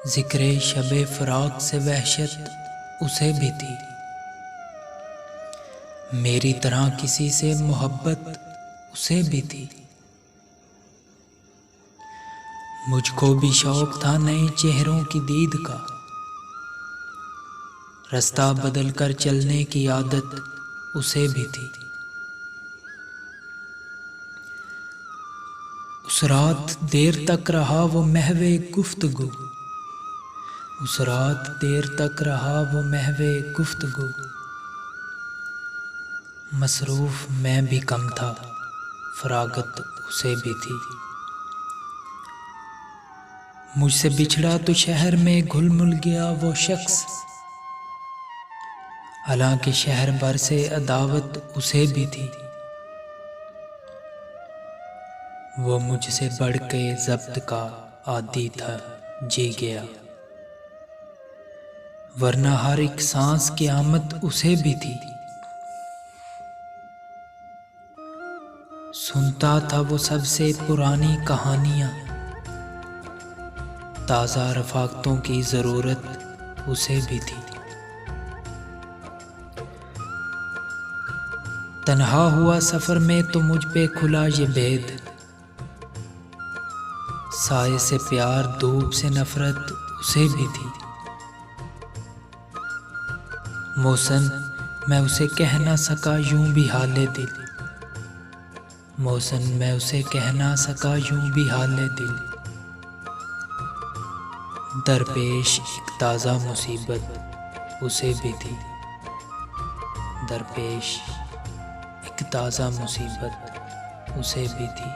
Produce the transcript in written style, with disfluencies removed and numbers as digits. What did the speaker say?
जिक्रे शबे फराक से वहशत उसे भी थी। मेरी तरह किसी से मोहब्बत उसे भी थी। मुझको भी शौक था नए चेहरों की दीद का, रास्ता बदल कर चलने की आदत उसे भी थी। उस रात देर तक रहा वो महवे गुफ्तगू, उस रात देर तक रहा वो महवे गुफ्तगू। मसरूफ मैं भी कम था, फरागत उसे भी थी। मुझसे बिछड़ा तो शहर में घुल मिल गया वो शख्स, हालांकि शहर भर से अदावत उसे भी थी। वो मुझसे बढ़ के ज़ब्त का आदी था, जी गया, वरना हर एक सांस की आमद उसे भी थी। सुनता था वो सबसे पुरानी कहानियां, ताज़ा रफ़ाक़तों की ज़रूरत उसे भी थी। तन्हा हुआ सफ़र में तो मुझ पे खुला ये भेद, साए से प्यार धूप से नफ़रत उसे भी थी। मौसम मैं उसे कह ना सका यूं भी हाले दिल, मौसम मैं उसे कह ना सका यूं भी हाले दिल। दरपेश एक ताज़ा मुसीबत उसे भी थी, दरपेश एक ताज़ा मुसीबत उसे भी थी।